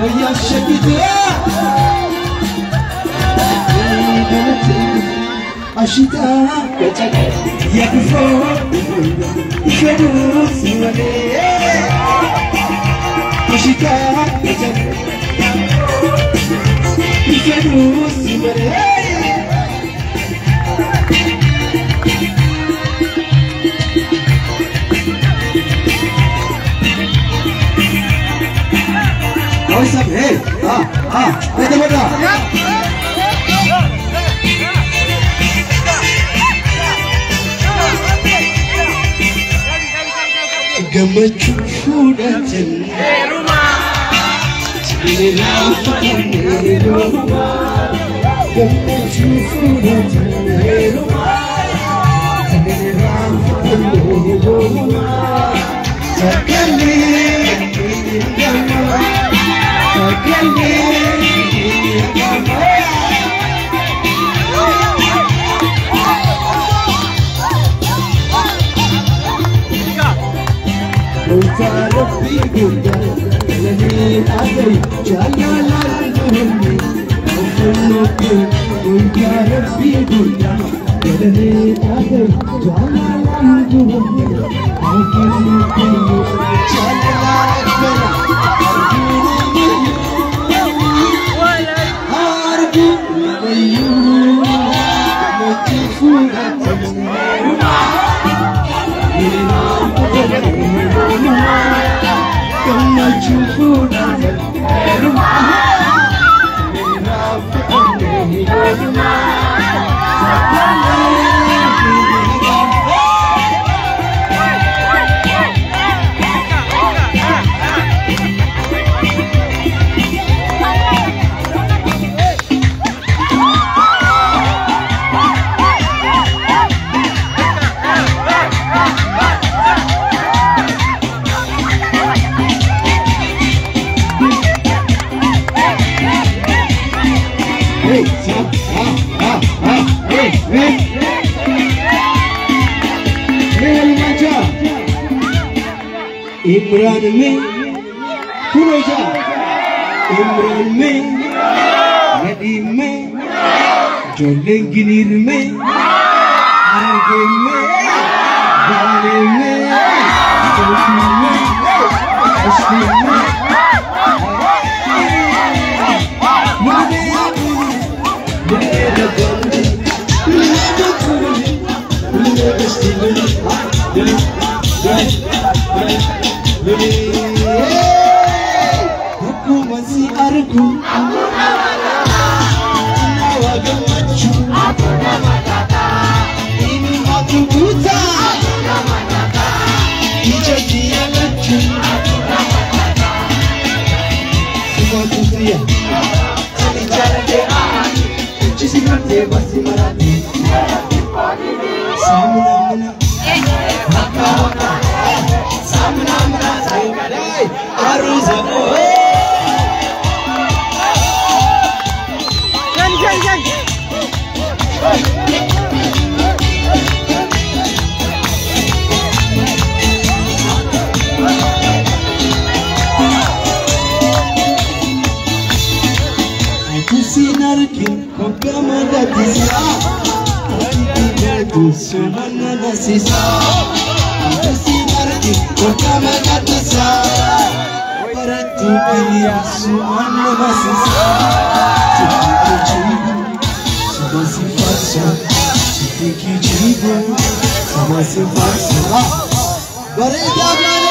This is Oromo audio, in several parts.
يا شكيتي أشيتا يا كفو يفوز ولي أشيتا يفوز ولي Awesome, hey, ada mana? Gamaju fudaten, rumah, rumah, gamaju fudaten, rumah, sekali. ربي قلت لني أدري جلال الهمي وفلك قلت ربي قلت لني أدري جلال الهمي وفلك جلال Imran में खुलेजा Imran में नदीम में जोलेंगिनीर में आगे में गाने में चौकी में अस्ली में Aku masih argu, nawa gemacu, aku nama kata, ini aku buta, aku nama kata, hijau dia lucu, aku nama kata, semua tu dia, cari cara dia, cuci mati masih merati, samuna. Aku sinarkin kau kemana bisa, aku semana nasisa. Aku sinarkin kau kemana bisa, berarti dia semana nasisa. Sama si falsa, si jiwa, sama si falsa. Berita mana?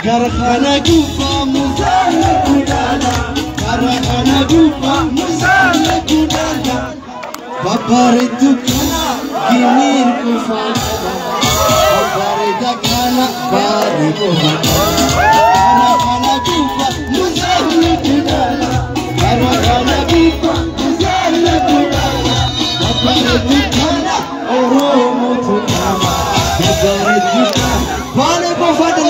Karkhana gufa musana kudala, Karkhana gufa musana kudala. Babare tukana kimir kufana, Babare dakana bari kufana. Karkhana gufa musana kudala, Karkhana gufa musana kudala. Babare tukana oromo tukama, Babare tukana bari kufana.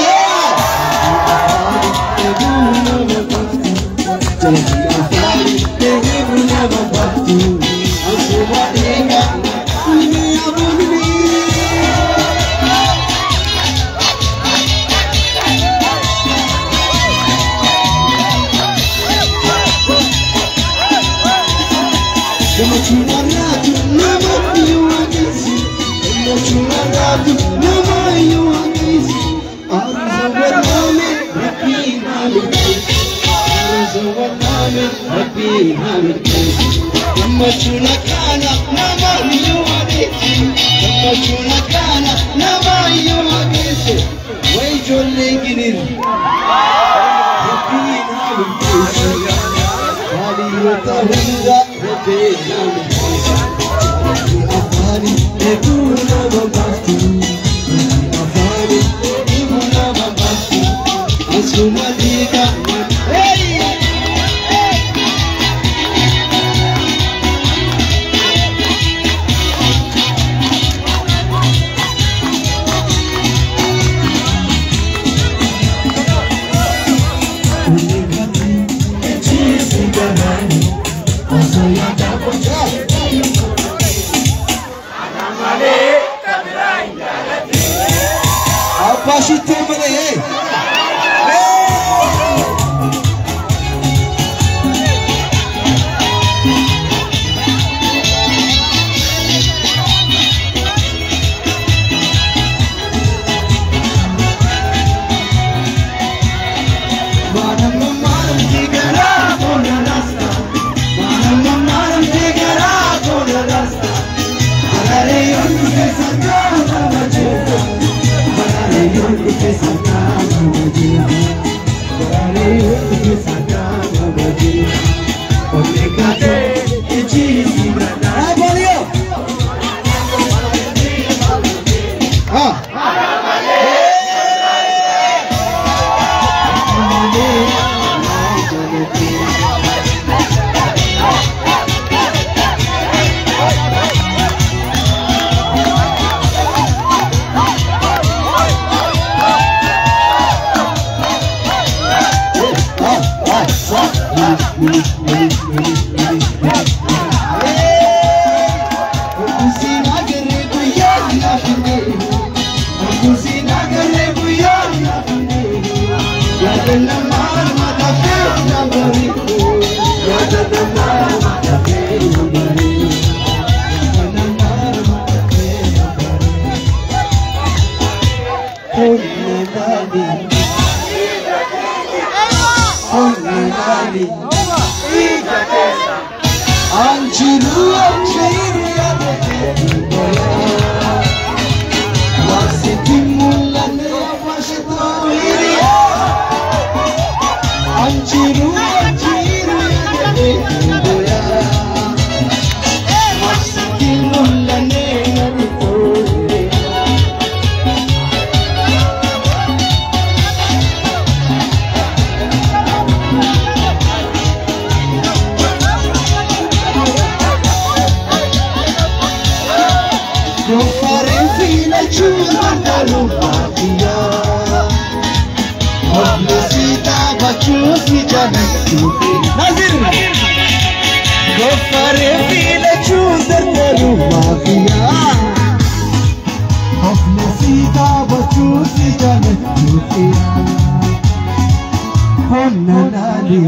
Konna nali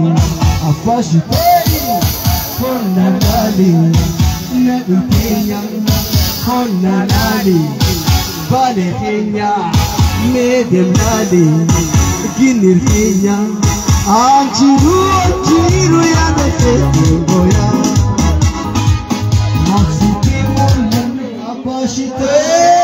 Abashitei Konna nali Nabi Kenya Konna nali Bale Kenya Medem nali Ginir Kenya Anjiru ya dete Goya Maksike Konna Abashitei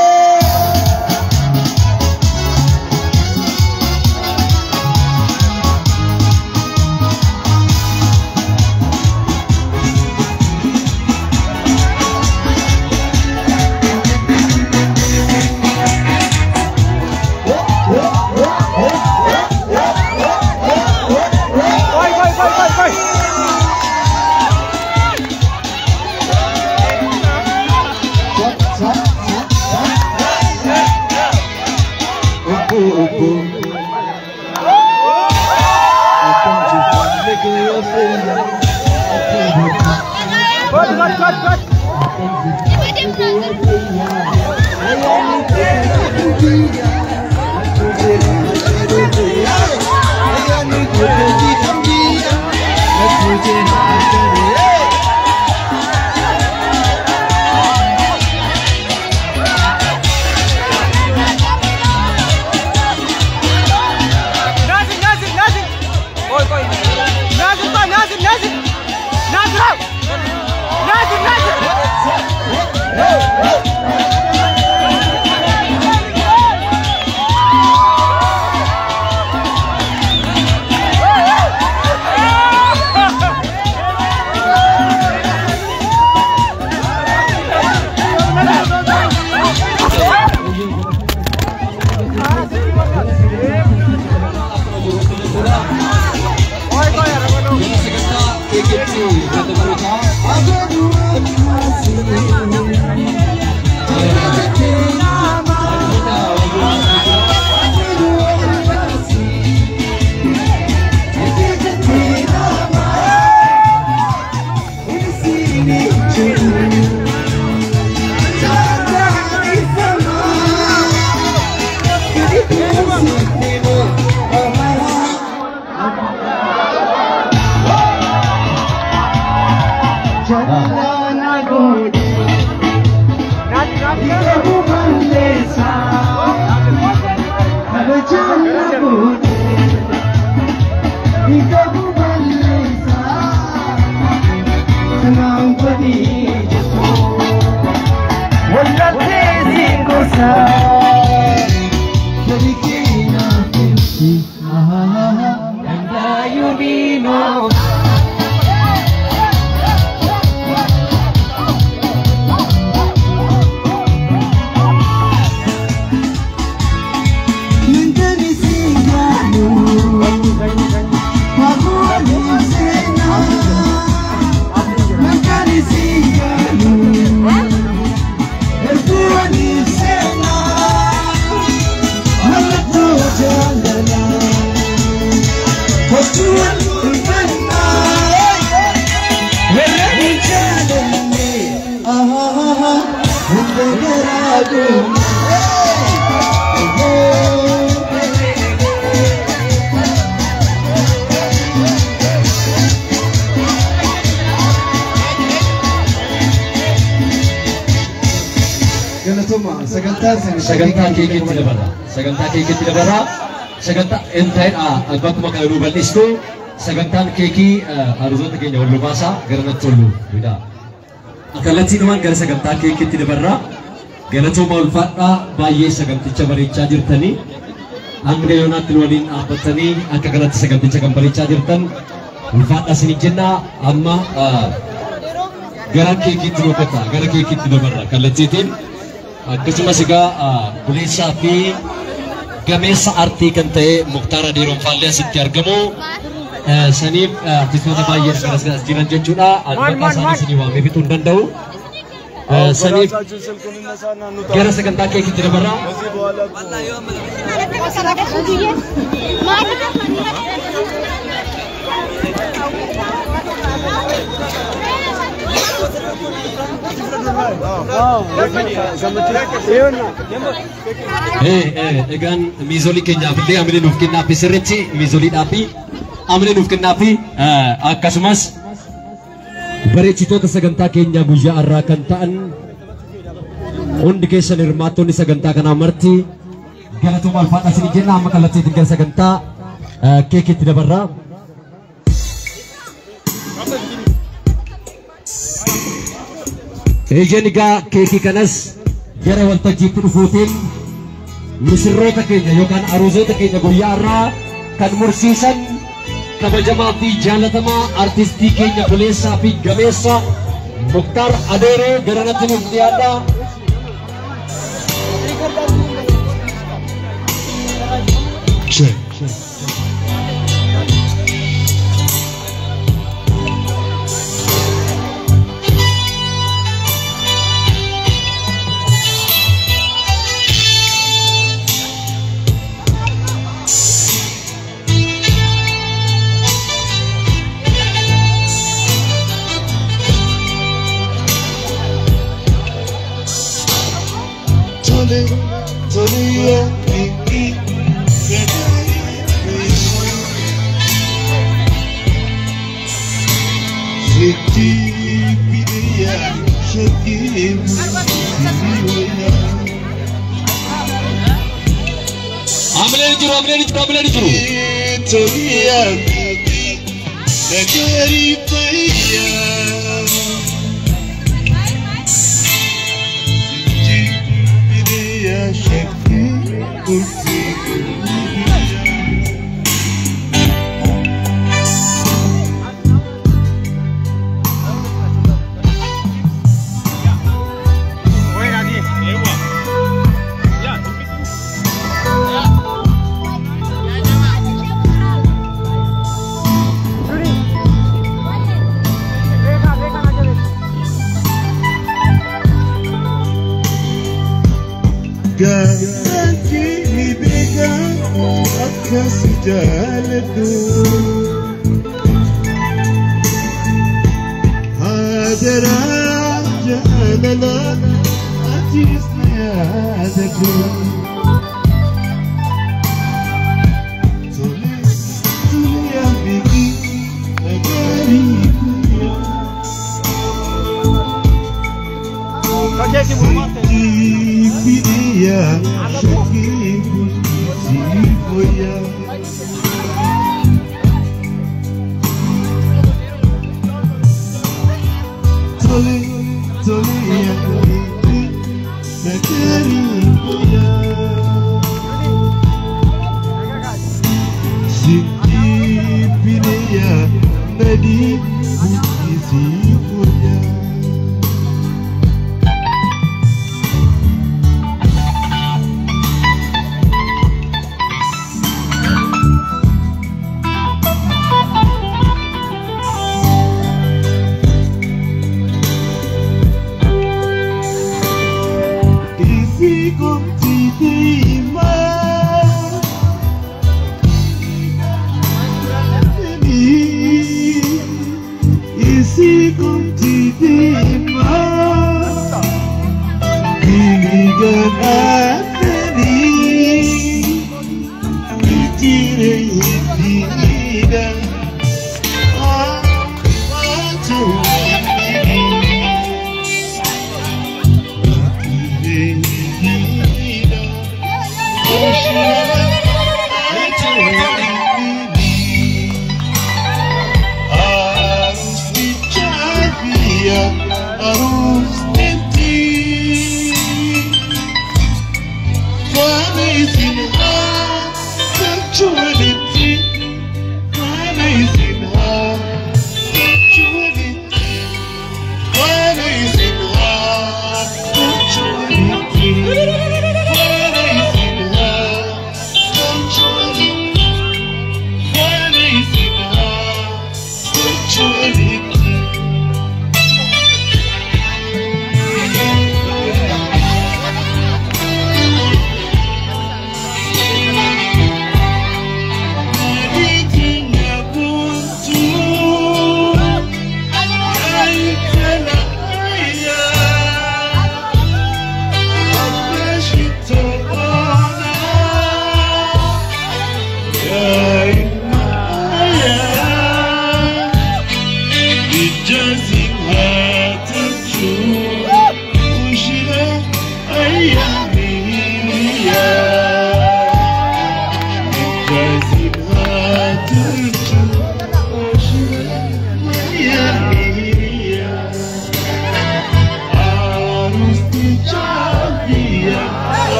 Sagantaa keekiitti dabarra. Sagantaa keekiitti dabarra. Sagantaa intaayidha. Bakkuma kana nu bal'istu sagantaan keekii aruzoota keenya wal lubaasaa gara natti tolu. Kallattiidhumaan gara sagantaa keekiitti dabarra. Galatooma ulfaadhaa baay'ee saganticha bareechaa jirtanii. Hanga yoonaatti waliin dhaabbatanii akka kanatti saganticha kan bareechaa jirtan ulfaadhaa isin jenna. Amma gara keekiitti boqota. Gara keekiitti dabarra kallattiitiin. Akkasumas egaa buleessaa fi gameessa aartii kan ta'e Muktaar Adeeroon faallee asitti argamu. Saniif artistoota baay'ee as jiran jechuudha. Maqaa isaanii isinii waamee fixuu hin danda'u. Saniif gara sagantaa keekiitti dabarra. Egaan miizolii keenyaaf illee hamilee nuuf kennaaf sirriitti miizolii dhaabii amne nuuf kennaafi akkasumas bareechitoota sagantaa keenya guyyaa irraa kan ta'an hundi keessan hirmaattonni sagantaa kanaa marti galatoomaa ulfaadhaa isin jenna amma kallattiitiin gara sagantaa keekiitti dabarra. Ejeen egaa keekii kanas gara waltajjiitti dhufuutiin misirroota keenya yookaan aruuzoota keenya guyyaa irraa kan mursiisan kabajamaa fi jaalatamaa artistii keenya buleessaa fi gameessa Muktaar Adeeroo garanatti nuuf dhiyaadha.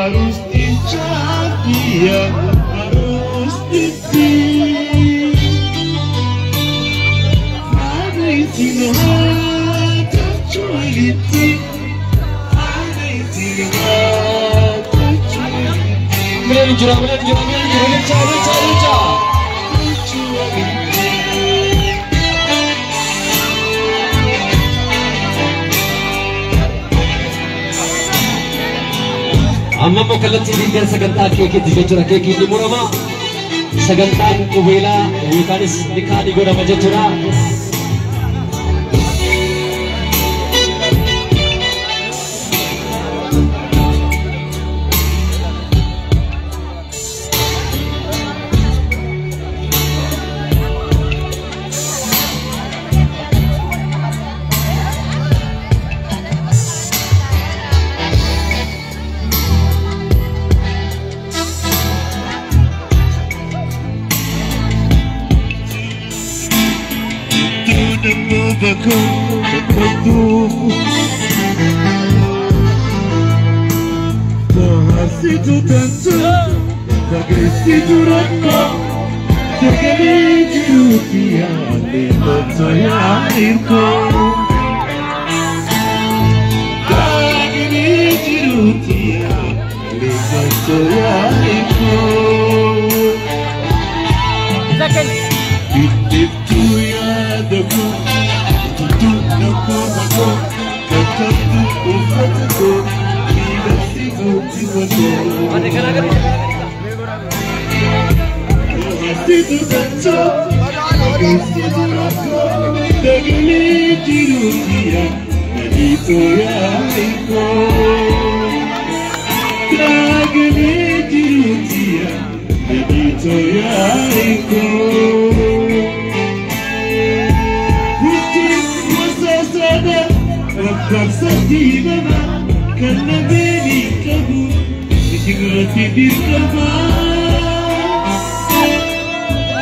harus dicari yang harus dicari. Ada istilah kecuali amma mo kalatti dingan sagantaa keekiti jechuudha. Keekii ni murama, sagantaan qubeelaa yookaanis nikaanii godhama jechuudha. Situ tentu, bagai situ raka, terkini jirutia lembut saya airku. Terkini jirutia lembut saya airku. Titip tu ya daku, tutup nak aku, tetap tu ufataku. Situ tentu, bagai situ raka, terkini jirutia lembut saya airku. Terkini jirutia lembut saya airku. Kasih mama, karena beri kamu Sehingga dirkama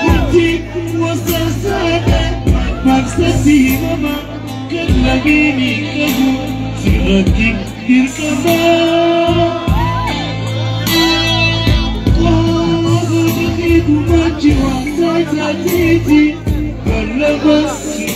Hati kuasa sana Paksa si mama, karena beri kamu Sehingga dirkama Kau begitu majiwa saja titi Karena masih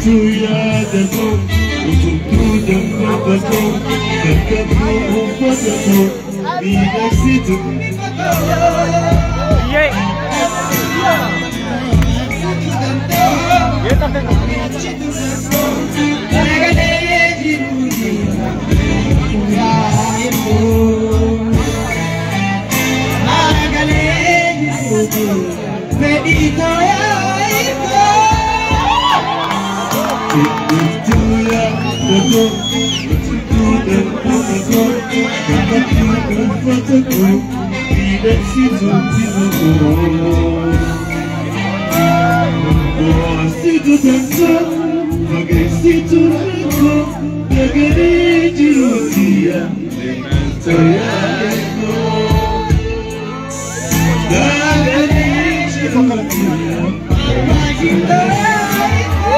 itu ya daku, untukku dan babaku, kakakku padaku, di situ. Situ tentu, bagai situ aku, negeri jirutia dengan sayangku. Negeri jirutia dengan sayangku.